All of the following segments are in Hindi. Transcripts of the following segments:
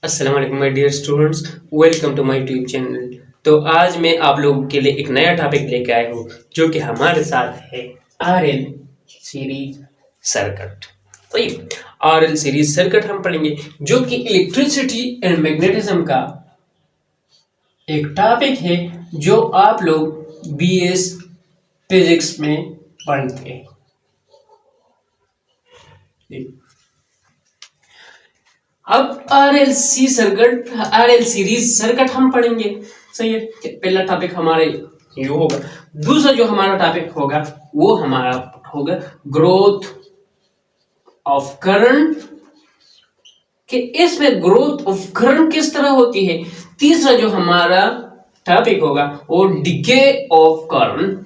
अस्सलाम वालेकुम my dear students, welcome to my YouTube channel. तो आज मैं आप लोगों के लिए एक नया टॉपिक लेके आया हूँ जो कि हमारे साथ है आरएल सीरीज सर्किट। तो ये आरएल सीरीज सर्किट हम पढ़ेंगे जो कि इलेक्ट्रिसिटी एंड मैग्नेटिज्म का एक टॉपिक है जो आप लोग बीएस फिजिक्स में पढ़ते हैं। अब आरएल सीरीज सर्किट हम पढ़ेंगे। सही है, पहला टॉपिक हमारे ये होगा। दूसरा जो हमारा टॉपिक होगा वो हमारा होगा ग्रोथ ऑफ करंट, कि इसमें ग्रोथ ऑफ करंट किस तरह होती है। तीसरा जो हमारा टॉपिक होगा वो डिके ऑफ करंट।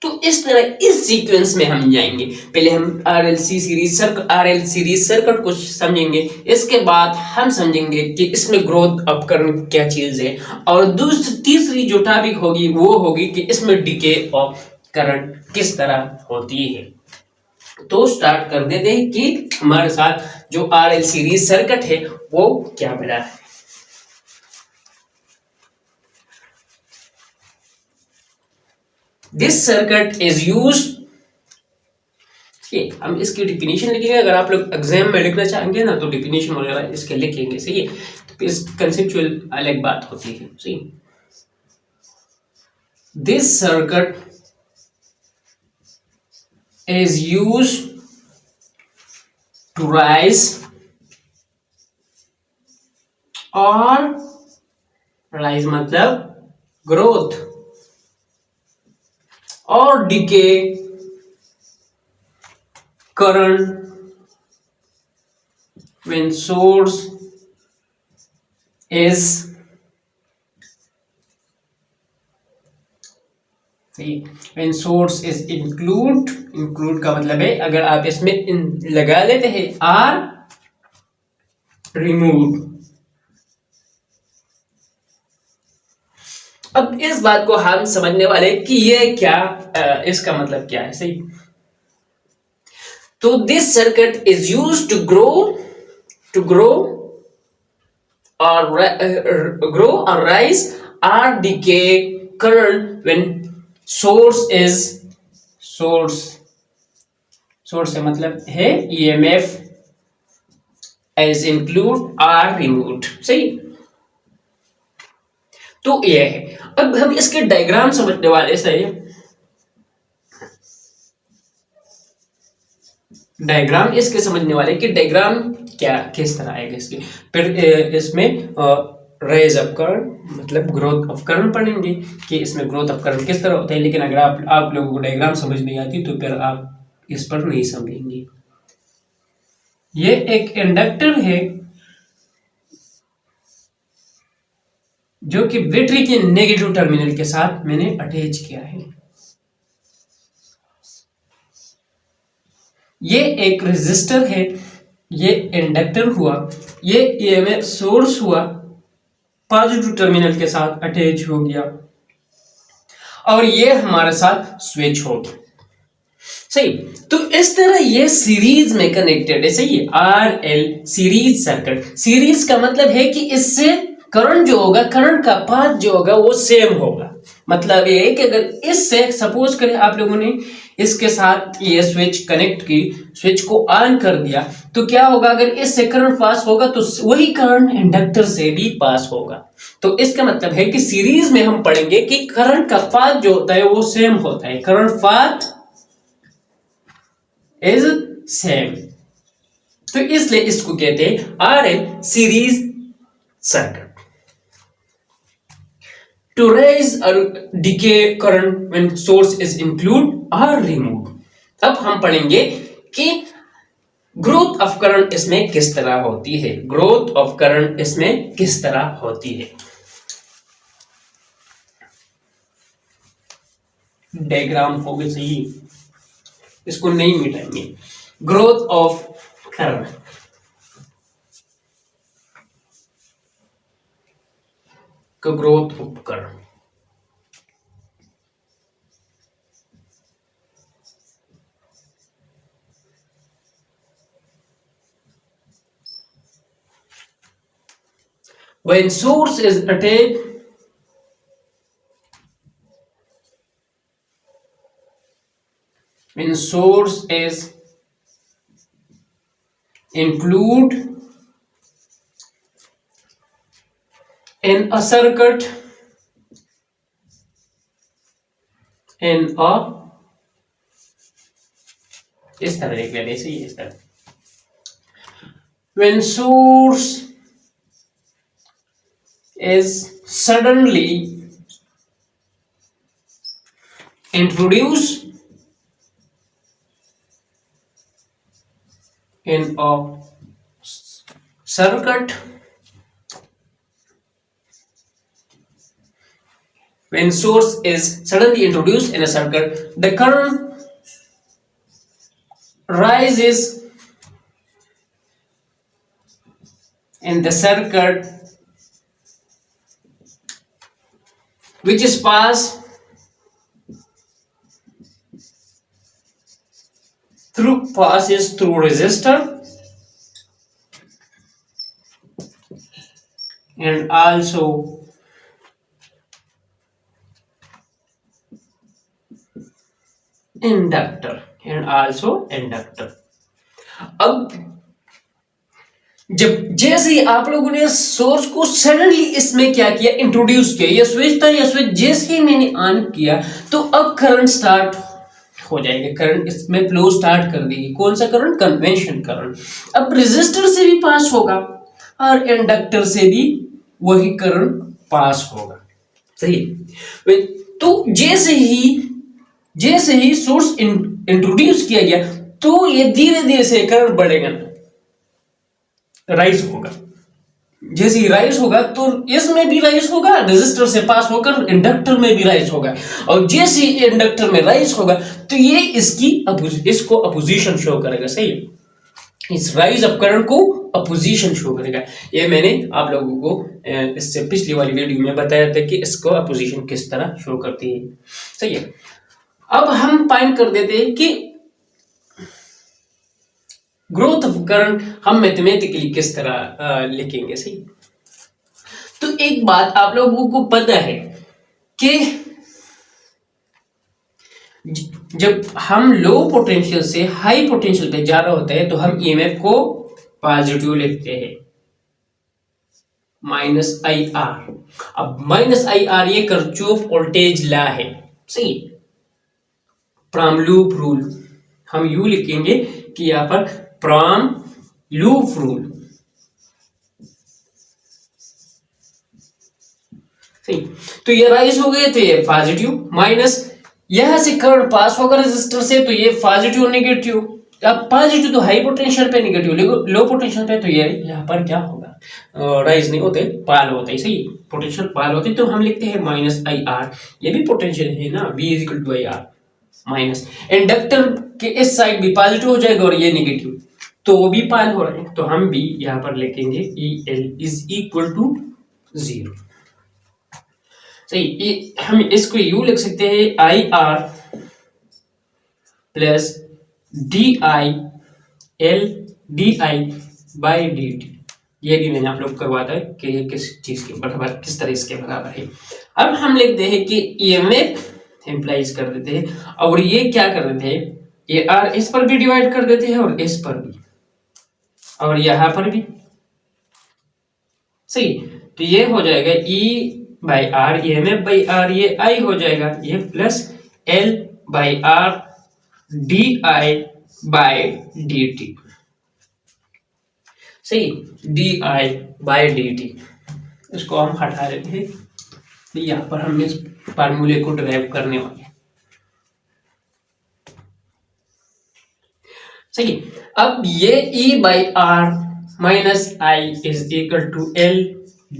तो इस तरह इस सीक्वेंस में हम जाएंगे। पहले हम आरएल सीरीज सर्किट को समझेंगे, इसके बाद हम समझेंगे कि इसमें ग्रोथ अप करंट क्या चीज है, और तीसरी जो टॉपिक होगी वो होगी कि इसमें डिके ऑफ करंट किस तरह होती है। तो स्टार्ट कर देते हैं कि हमारे साथ जो आरएल सीरीज सर्किट है वो क्या बना है। This circuit is used, हम इसकी डिफिनीशन लिखेंगे। अगर आप लोग एग्जाम में लिखना चाहेंगे ना तो डिफिनीशन वगैरह इसके लिखेंगे। सही है, तो इस कंसेप्चुअल अलग बात होती है। सही, this circuit is used to rise और rise मतलब ग्रोथ और decay current when source is include का मतलब है, अगर आप इसमें लगा लेते हैं आर रिमूव। अब इस बात को हम समझने वाले कि ये क्या इसका मतलब क्या है। सही, तो this circuit is used to grow or rise or decay current when source से मतलब है EMF as include or removed। सही, तो ये है। अब हम इसके डायग्राम समझने वाले। सही, डायग्राम इसके समझने वाले कि डायग्राम क्या किस तरह आएगा इसके। फिर इसमें रेज ऑफ करंट मतलब ग्रोथ ऑफ करंट पढ़ेंगे कि इसमें ग्रोथ ऑफ करंट किस तरह होता है। लेकिन अगर आप लोगों को डायग्राम समझ नहीं आती तो फिर आप इस पर नहीं समझेंगे। ये एक इंडक्टर है जो कि बैटरी के नेगेटिव टर्मिनल के साथ मैंने अटैच किया है। ये एक रेजिस्टर है, ये इंडक्टर हुआ, ये ईएमएफ सोर्स हुआ, पॉजिटिव टर्मिनल के साथ अटैच हो गया, और ये हमारे साथ स्विच हो गया। सही, तो इस तरह ये सीरीज में कनेक्टेड है। सही है, आरएल सीरीज सर्किट। सीरीज का मतलब है कि इससे करंट जो होगा, करंट का पाथ जो होगा वो सेम होगा। मतलब ये है कि अगर इससे सपोज करें आप लोगों ने इसके साथ ये स्विच कनेक्ट की, स्विच को ऑन कर दिया, तो क्या होगा, अगर इससे करंट पास होगा तो वही करंट इंडक्टर से भी पास होगा। तो इसका मतलब है कि सीरीज में हम पढ़ेंगे कि करंट का पाथ जो होता है वो सेम होता है। करंट पाथ इज सेम, तो इसलिए इसको कहते हैं RL series circuit. To raise or decay current when source is include or remove। अब हम पढ़ेंगे कि ग्रोथ ऑफ करंट इसमें किस तरह होती है। ग्रोथ ऑफ करंट इसमें किस तरह होती है, डायग्राम हो गए। सही, इसको नहीं मिटाएंगे। Growth of current, growth of current. when source is attached, when source is include in a circuit, in a, इस तरह लिख लेते हैं, इस तरह, when source is suddenly introduced in a circuit, when source is suddenly introduced in a circuit, the current rises in the circuit which is passes through resistor and also inductor अब जब जैसे ही आप लोगों ने सोर्स को सडनली इसमें क्या किया, इंट्रोड्यूस किया, ये स्विच था, ये स्विच जैसे ही मैंने ऑन किया तो अब करंट स्टार्ट हो जाएगा, करंट इसमें फ्लो स्टार्ट कर देगी। कौन सा करंट? Convention current. अब रेजिस्टर से भी पास होगा और इंडक्टर से भी वही करंट पास होगा, सही। तो जैसे ही सोर्स इंट्रोड्यूस किया गया तो ये धीरे धीरे से करंट बढ़ेगा, राइज होगा। जैसे ही राइज होगा तो इसमें भी राइज होगा, रेजिस्टर से पास होकर इंडक्टर में भी राइज होगा, और जैसे ही इंडक्टर में राइज होगा तो ये इसको अपोजिशन शो करेगा, सही। इस राइज ऑफ करंट को अपोजिशन शो करेगा। ये मैंने आप लोगों को इससे पिछली वाली वीडियो में बताया था कि इसको अपोजिशन किस तरह शो करती है, सही है। अब हम फाइंड कर देते हैं कि ग्रोथ ऑफ करंट हम मैथमेटिकली किस तरह लिखेंगे, सही। तो एक बात आप लोगों को पता है कि जब हम लो पोटेंशियल से हाई पोटेंशियल पे जा रहा होता है तो हम ईएमएफ को पॉजिटिव लिखते हैं, -IR। अब -IR ये किरचॉफ वोल्टेज लॉ है, सही। फ्रॉम लूप रूल हम यू लिखेंगे कि यहां पर फ्रॉम लूप रूल, सही। तो ये राइज हो गए तो ये पॉजिटिव, माइनस यहां से करंट पास होगा रेजिस्टर से तो ये पॉजिटिव नेगेटिव। अब पॉजिटिव तो हाई पोटेंशियल पे, नेगेटिव लो पोटेंशियल पे, तो ये यहां पर क्या होगा, राइज नहीं होते, पाल होते, सही। पोटेंशियल पाल होते तो हम लिखते हैं -IR, ये भी पोटेंशियल है ना, V = IR माइनस। इंडक्टर के इस साइड भी पॉजिटिव हो जाएगा और ये नेगेटिव, तो वो भी पाल हो रहा है, तो हम भी यहां पर लिखेंगे EL = 0, सही। हम इसको यू लिख सकते हैं IR प्लस DIL DI/dt। ये भी मैंने आप लोग करवाता है कि ये किस चीज के बराबर, किस तरह इसके बराबर है। अब हम लिखते हैं कि EMF इंप्लाइज कर देते हैं, और ये क्या कर देते हैं, ये R इस पर भी डिवाइड कर देते हैं और इस पर भी, और यहां पर भी, सही। तो ये हो जाएगा E/R, EMF/R, ये I हो जाएगा, ये प्लस L/R DI/dt, सही। DI/dt इसको हम हटा देते हैं, यहां पर हम इस फार्मूले को डिराइव करने वाले हैं, सही। अब ये E/R minus I = L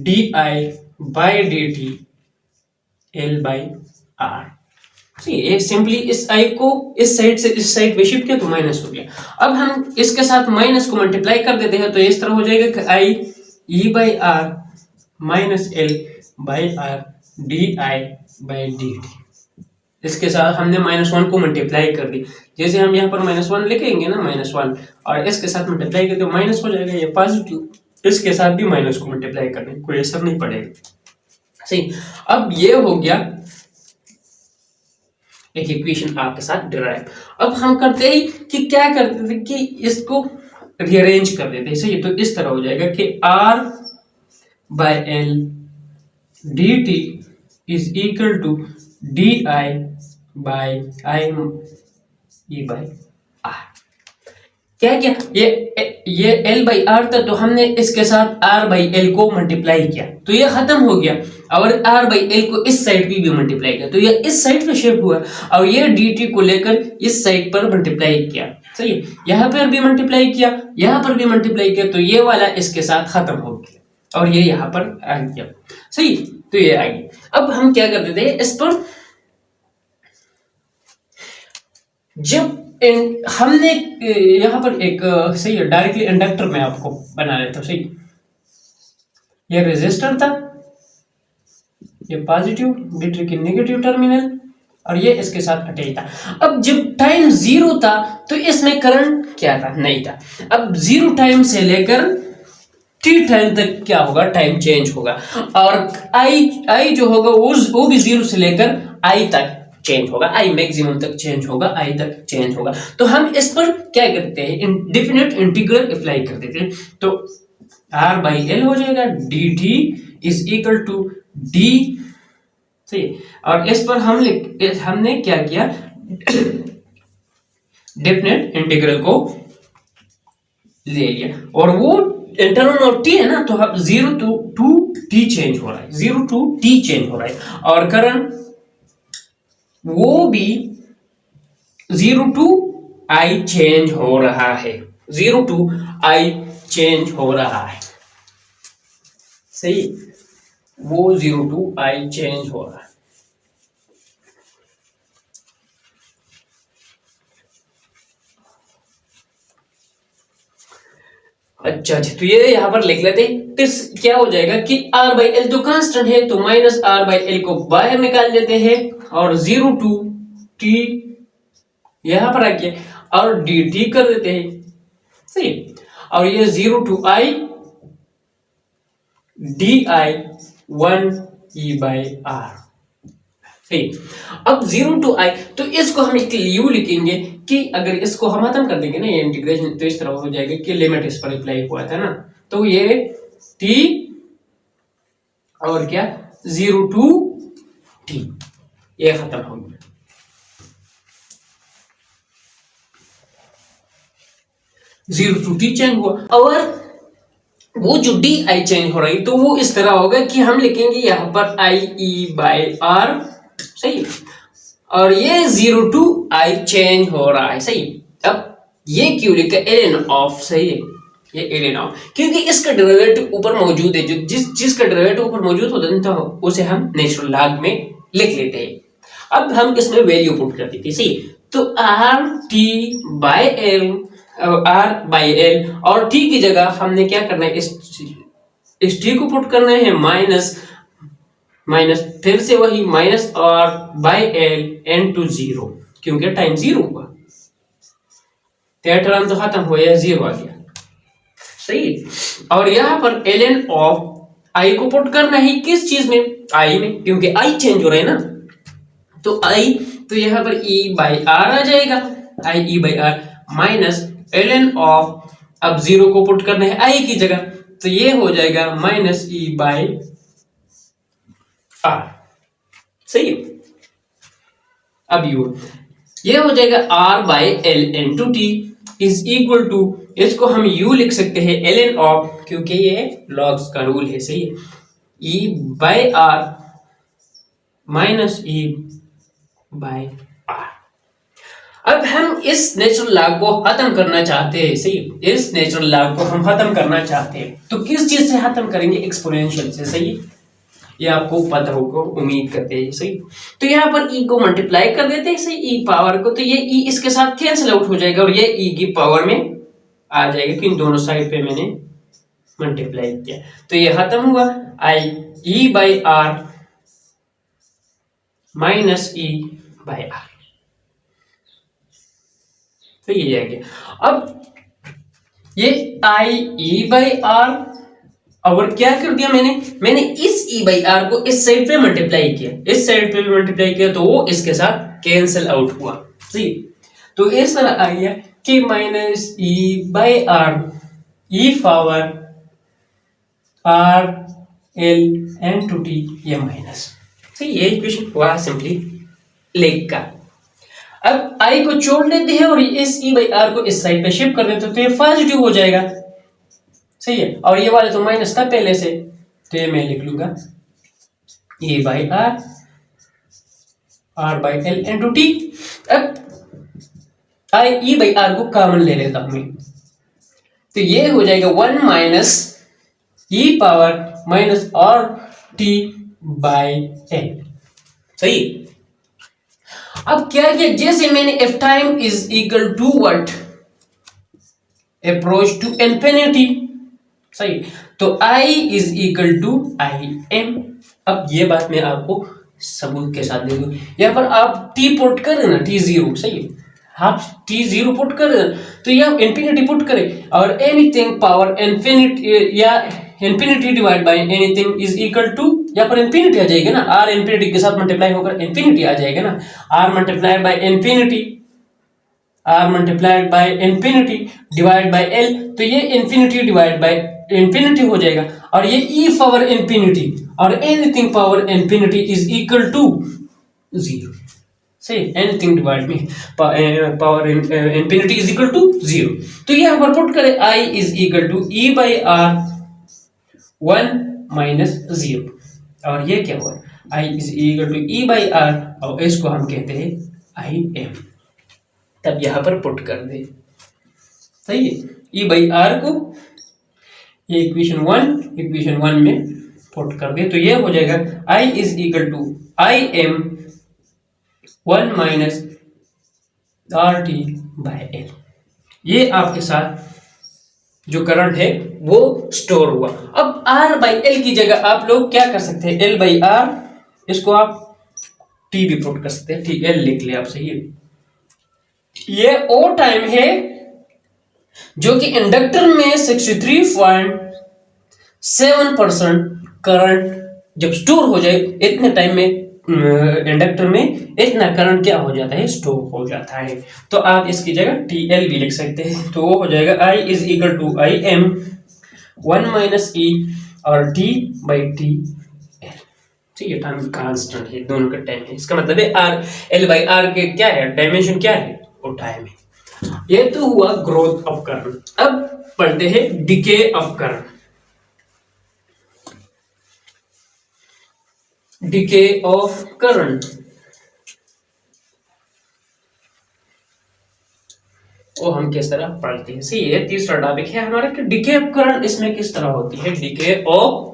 DI/dt L/R, ये सिंपली इस I को इस साइड से इस साइड पे शिफ्ट किया तो माइनस हो गया। अब हम इसके साथ माइनस को मल्टीप्लाई कर देते हैं तो इस तरह हो जाएगा कि I E/R minus L/R DI/dt। इसके साथ हमने -1 को मल्टीप्लाई कर दी, जैसे हम यहाँ पर -1 लिखेंगे ना, -1, और इसके साथ मल्टीप्लाई करते तो माइनस हो जाएगा, ये पॉजिटिव, इसके साथ भी माइनस को मल्टीप्लाई करने कोई असर नहीं पड़ेगा। सही, अब ये हो गया एक इक्वेशन आपके साथ डिराइव। अब हम करते ही कि क्या करते थे कि इसको रीअरेंज कर देते हैं। सही, तो इस तरह हो जाएगा कि R by L dt is equal to di by I e by R। क्या किया, ये L by R था, तो हमने इसके साथ R by L को मल्टीप्लाई किया तो ये खत्म हो गया, और R by L को इस साइड भी मल्टीप्लाई किया तो ये इस साइड पे शिफ्ट हुआ, और ये dt को लेकर इस साइड पर मल्टीप्लाई किया। सही, यहाँ पर भी मल्टीप्लाई किया, यहाँ पर भी मल्टीप्लाई किया, तो ये वाला इसके साथ खत्म हो गया और ये यहाँ पर आ गया। सही, तो ये आ गया। अब हम क्या कर देते हैं इस पर, जब हमने यहाँ पर एक सही है डायरेक्टली इंडक्टर में आपको बना लेता हूं। सही, ये रेजिस्टर था, ये पॉजिटिव बैटरी की नेगेटिव टर्मिनल, और ये इसके साथ अटैच था। अब जब टाइम 0 था तो इसमें करंट क्या था, नहीं था। अब 0 टाइम से लेकर t टाइम तक क्या होगा, टाइम चेंज होगा, और i जो होगा वो भी 0 से लेकर i तक चेंज होगा, i मैक्सिमम तक चेंज होगा, i तक चेंज होगा। तो हम इस पर क्या करते हैं, इंडेफिनिट इंटीग्रल अप्लाई कर देते हैं, तो r by l हो जाएगा dt is equal to d। सही, और इस पर हमने क्या किया, डेफिनेट इंटीग्रल को ले लिया, और वो इंटरवल ऑफ t है ना, तो 0 to t चेंज हो रहा है, 0 to t चेंज हो रहा है, और करंट वो भी 0 to I चेंज हो रहा है, 0 to I चेंज हो रहा है। सही, वो 0 to I चेंज हो रहा है। अच्छा जी, तो ये यहां पर लिख लेते हैं। क्या हो जाएगा कि R by L तो कांस्टेंट है, तो माइनस R by L को बाहर निकाल देते हैं, और 0 to t यहां पर आ गया, और dt कर देते हैं। सही, और ये 0 to I di 1 e by r। सही, अब 0 to I, तो इसको हम एक यू लिखेंगे कि अगर इसको हम खत्म कर देंगे ना ये इंटीग्रेशन, तो इस तरह हो जाएगा कि लिमिट इस पर अप्लाई हुआ था ना, तो ये t और क्या 0 to t ये खत्म हो गया। 0 to t चेंज हुआ, और वो जो डी आई चेंज हो रही, तो वो इस तरह होगा कि हम लिखेंगे यहाँ पर आई ई बाई आर। सही, और ये 0 to I चेंज हो रहा है। सही, अब ये क्यों लिखा, एल ऑफ। सही है, ये एल ऑफ, क्योंकि इसका डेरिवेटिव ऊपर मौजूद है, जो जिसका डेरिवेटिव ऊपर मौजूद होता है तो उसे हम नेचुरल लॉग में लिख लेते हैं। अब हम इसमें वैल्यू पुट कर देते हैं। सही, तो R T by L, R by L, और टी की जगह हमने क्या करना है, इस टी को पुट करना है माइनस माइनस, फिर से वही minus R by L into 0, क्योंकि टाइम 0 हुआ, टर्म तो खत्म हो गया, 0 आ गया। सही, और यहां पर एल एन ऑफ आई को पुट करना है किस चीज में, आई में, क्योंकि आई चेंज हो रहा है ना, तो आई, तो यहां पर ई बाई आर आ जाएगा, I E by R minus L N of, अब 0 को पुट करना है आई की जगह, तो ये हो जाएगा माइनस ई बाई आर। सही है, अब ये हो जाएगा R by L into T is equal to, इसको हम यू लिख सकते हैं एल एन ऑफ, क्योंकि ये लॉग्स का रूल है। सही है, E by R minus E by R. अब हम इस नेचुरल लॉग को खत्म करना चाहते हैं। सही, इस नेचुरल लॉग को हम खत्म करना चाहते हैं, तो किस चीज से खत्म करेंगे, एक्सपोनेंशियल से। सही, ये आपको पता होगा, उम्मीद करते हैं। सही, तो यहाँ पर e को मल्टीप्लाई कर देते हैं। सही, e पावर को, तो ये e इसके साथ कैंसिल आउट हो जाएगा, और ये e की पावर में आ जाएगा, कि इन दोनों साइड पे मैंने मल्टीप्लाई किया, तो ये खत्म हुआ, i e by R minus e by R. तो ये आ गया। अब ये i e बाई आर और क्या कर दिया मैंने इस ई बाई आर को इस साइड पे मल्टीप्लाई किया, इस साइड पे मल्टीप्लाई किया तो वो इसके साथ कैंसिल आउट हुआ। सही, तो इस तरह आ गया कि minus E by R E power R L into T ये माइनस। सही, ये इक्वेशन हुआ सिंपली लेग का। अब आई को छोड़ लेते हैं और इस ई बाई आर को इस साइड पे शिफ्ट कर देते हैं तो ये पॉजिटिव हो जाएगा। सही है, और ये वाले तो माइनस था पहले से, तो ये मैं लिख लूंगा A by R by L into T. अब आई ई बाई आर को कॉमन ले लेता हूं मैं, तो ये हो जाएगा 1 minus E power minus R T by L. सही, अब क्या किया, जैसे मैंने if time is equal to what, approach to infinity. सही, तो I is equal to I M. अब ये बात मैं आपको सबूत के साथ दे दूं, यहाँ पर आप t पुट करें ना, t0। सही है, आप t0 पुट करें तो यह इंफिनिटी पुट करें और एनीथिंग पावर इंफिनिटी या infinity divide by anything is equal to, यहाँ पर इंफिनिटी आ जाएगा ना, r इंफिनिटी के साथ मल्टीप्लाई होकर इंफिनिटी आ जाएगा ना, r multiplied by infinity, r multiplied by infinity divide bye l, तो ये इंफिनिटी डिवाइड बाय इंफिनिटी हो जाएगा और ये e पावर इंफिनिटी और anything power infinity is equal to 0। सही, एनीथिंग डिवाइड में power infinity is equal to 0, तो ये हम पुट करें I is equal to e by R 1 minus 0, और ये क्या हुआ, I is equal to e by R और इसको हम कहते हैं आई एम। तब यहां पर पुट कर दे। सही है, e बाई आर को इक्वेशन 1 में पुट कर दे तो ये हो जाएगा I is equal to I M 1 minus R T by L. ये आपके साथ जो करंट है वो स्टोर हुआ। अब R बाई एल की जगह आप लोग क्या कर सकते हैं, L बाई आर, इसको आप T भी पुट कर सकते हैं, ठीक, L लिख ले आप। सही है, ये ओ टाइम है जो कि इंडक्टर में 63.7% करंट जब स्टोर हो जाए, इतने टाइम में इंडक्टर में इतना करंट क्या हो जाता है, स्टोर हो जाता है। तो आप इसकी जगह TL भी लिख सकते हैं, तो वो हो जाएगा I is equal to I M 1 minus E और T बाई टी एल। ठीक है, टाइम कांस्टेंट है, दोनों का टाइम है, इसका मतलब है R L बाई आर के क्या है, डायमेंशन क्या है, वो टाइम है। ये तो हुआ ग्रोथ ऑफ करंट। अब पढ़ते हैं decay of current. Decay of current वो हम किस तरह पढ़ते हैं। सी ये तीसरा टॉपिक है हमारा कि डिके ऑफ करंट इसमें किस तरह होती है, डिके ऑफ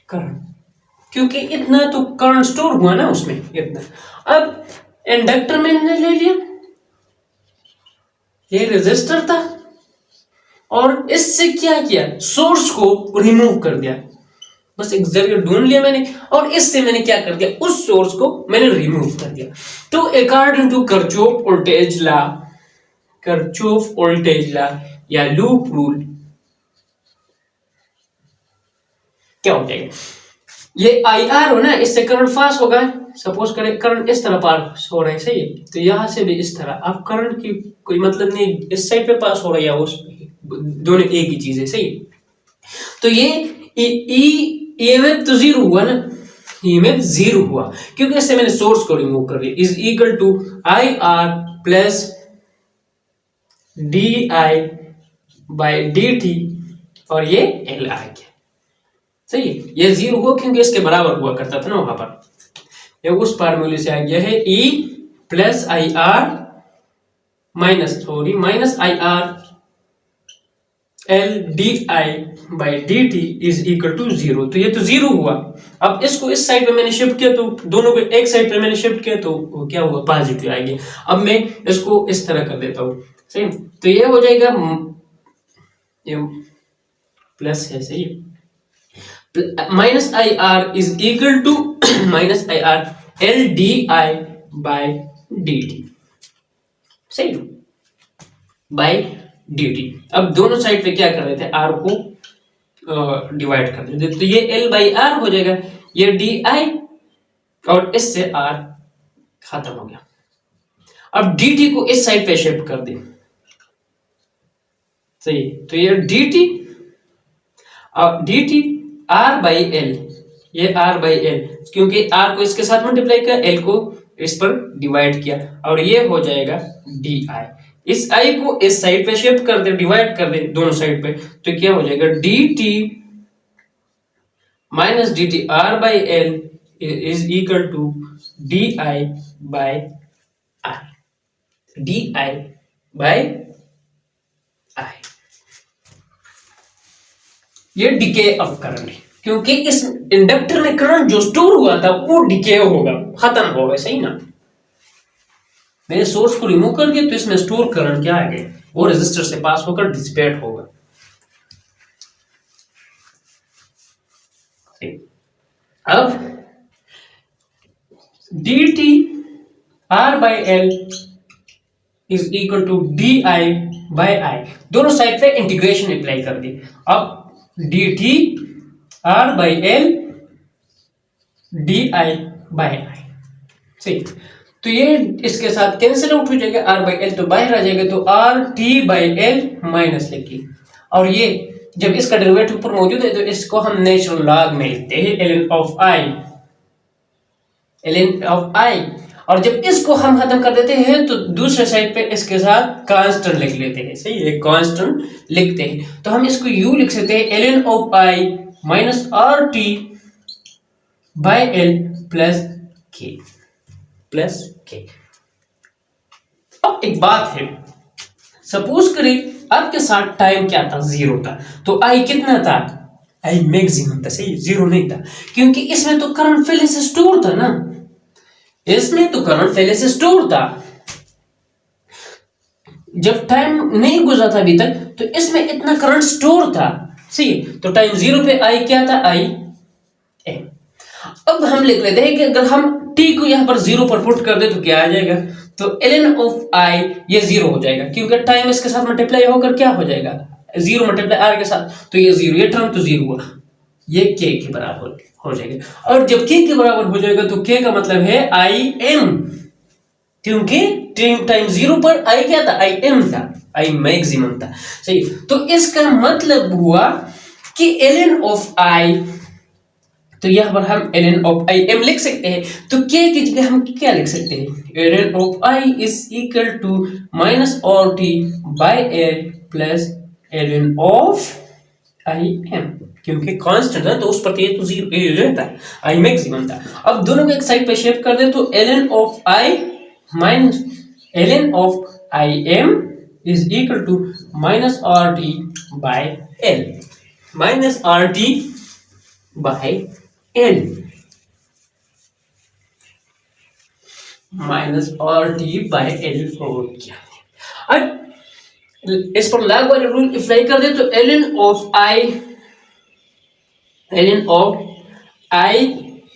करंट, क्योंकि इतना तो करंट स्टोर हुआ ना उसमें इतना। अब इंडक्टर में ले लिया, ये रेजिस्टर था और इससे क्या किया, सोर्स को रिमूव कर दिया, बस एक जरिया ढूंढ लिया मैंने और इससे मैंने क्या कर दिया, उस सोर्स को मैंने रिमूव कर दिया। तो according to Kirchhoff voltage law या लूप रूल क्या हो जाएगा, ये आई आर हो ना, इससे करंट पास होगा। सपोज करें करंट इस तरह पास हो रहा है, सही है, तो यहां से भी इस तरह। अब करंट की कोई मतलब नहीं, इस साइड पे पास हो रहा है या उस, दोनों एक ही चीज है। सही, तो ये ईएमएफ तो जीरो हुआ ना, ईएमएफ जीरो हुआ क्योंकि इससे मैंने सोर्स को रिमूव कर दिया। Is equal to I R plus D I by D T और ये एल आ गया। सही है, ये जीरो हुआ क्योंकि इसके बराबर हुआ करता था ना वहां पर, ये उस फार्मूले से आ गया है E plus I R minus I R L D I by D T is equal to zero. तो ये तो जीरो हुआ। अब इसको इस साइड पे मैंने शिफ्ट किया तो दोनों को एक साइड पे मैंने शिफ्ट किया तो क्या हुआ, पॉजिटिव आएगी। अब मैं इसको इस तरह कर देता हूं, सही, तो ये हो जाएगा, ये प्लस है, सही, minus I R is equal to minus I R L D I by D T. सही, बाई डी टी। अब दोनों साइड पे क्या कर रहे थे, आर को डिवाइड कर देते, तो ये एल बाई आर हो जाएगा, ये डी आई, और इससे आर खत्म हो गया। अब डी टी को इस साइड पे शिफ्ट कर दे, सही, तो ये डी टी, अब D T R by L, ये आर बाई एल, क्योंकि आर को इसके साथ मल्टीप्लाई किया, एल को इस पर डिवाइड किया, और ये हो जाएगा डी आई। इस आई को इस साइड पे शिफ्ट कर दे, डिवाइड कर दे दोनों साइड पे, तो क्या हो जाएगा, D T minus D T R by L is equal to D I by I, D I by I. ये डिके ऑफ करंट है, क्योंकि इस इंडक्टर में करंट जो स्टोर हुआ था वो डिके होगा, खत्म होगा, सही ना। मैंने सोर्स को रिमूव कर दिया, तो इसमें स्टोर करंट क्या आ गया, वो रेजिस्टर से पास होकर डिसिपेट होगा। अब D T R by L is equal to D I by I, दोनों साइड पे इंटीग्रेशन अप्लाई कर दी। अब D T R by L D I by I, सही, तो ये इसके साथ कैंसिल आउट हो जाएगा, आर बाई एल तो बाहर आ जाएगा, तो R T by L minus लिखिए, और ये जब इसका डेरिवेटिव ऊपर मौजूद है तो इसको हम नेचुरल लॉग में लिखते हैं, ln of I, ln of I, और जब इसको हम खत्म कर देते हैं तो दूसरे साइड पे इसके साथ कांस्टेंट लिख लेते हैं, सही है, कांस्टेंट लिखते हैं, तो हम इसको u लिख सकते हैं, ln of I minus R T by L plus के। अब एक बात है, सपोज करें आपके साथ टाइम क्या था, 0 था, तो आई कितना था, आई मैक्सिमम था, सही, 0 नहीं था, क्योंकि इसमें तो करंट पहले से स्टोर था ना, इसमें तो करंट पहले से स्टोर था, जब टाइम नहीं गुजरा था अभी तक, तो इसमें इतना करंट स्टोर था, सही, तो टाइम 0 पे आई क्या था, आई एम। अब हम लिख लेते हैं कि अगर हम t को यहां पर 0 पर पुट कर दे तो क्या आ जाएगा, तो ln ऑफ i ये 0 हो जाएगा, क्योंकि टाइम इसके साथ मल्टीप्लाई होकर क्या हो जाएगा, 0 मल्टीप्लाई r के साथ, तो ये 0, ये टर्म तो 0 हुआ, ये k के बराबर हो जाएगा, और जब k के बराबर हो जाएगा तो k का मतलब है i m, क्योंकि टाइम 0 पर i क्या था, i m था, i मैक्सिमम था, सही, तो इसका मतलब हुआ कि ln ऑफ i, तो यहां पर हम ln ऑफ आई एम लिख सकते हैं, तो k की जगह हम क्या लिख सकते हैं, ln of I is equal to minus R T by L plus ln of I M, क्योंकि कांस्टेंट है तो उस पर तो 0 रहता है, आई मैक्सिमम था। अब दोनों को एक साइड पे शिफ्ट कर दे, तो ln of I minus ln of I M is equal to minus R T by L, minus R T by L, minus R T by L हो गया। अब इस पर लॉग वाले रूल अप्लाई कर दे, तो ln of I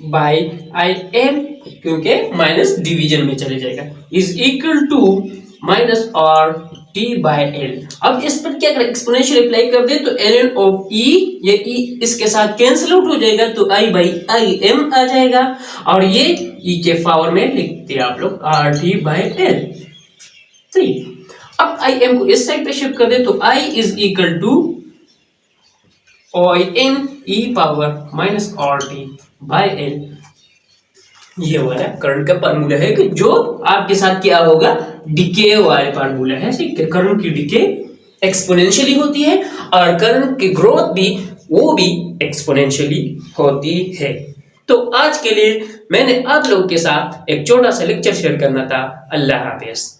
by I M, क्योंकि माइनस डिवीजन में चले जाएगा, is equal to minus R T by L. अब इस पर क्या करें, एक्सपोनेंशियल अप्लाई कर दे, तो ln ऑफ e, ये e इसके साथ कैंसिल आउट हो जाएगा, तो i बाई आई एम आ जाएगा, और ये e के पावर में लिखते हैं आप लोग आर टी बाई एल, सही। अब आई एम को इस साइड पे शिफ्ट कर दे, तो i is equal to I M E power minus R T by L, ये हमारा करंट का फार्मूला है, कि जो आपके साथ क्या होगा, डिके वाले फार्मूला है, करंट की डिके एक्सपोनेंशियली होती है, और करंट की ग्रोथ भी वो भी एक्सपोनेंशियली होती है। तो आज के लिए मैंने आप लोगों के साथ एक छोटा सा लेक्चर शेयर करना था। अल्लाह हाफिज।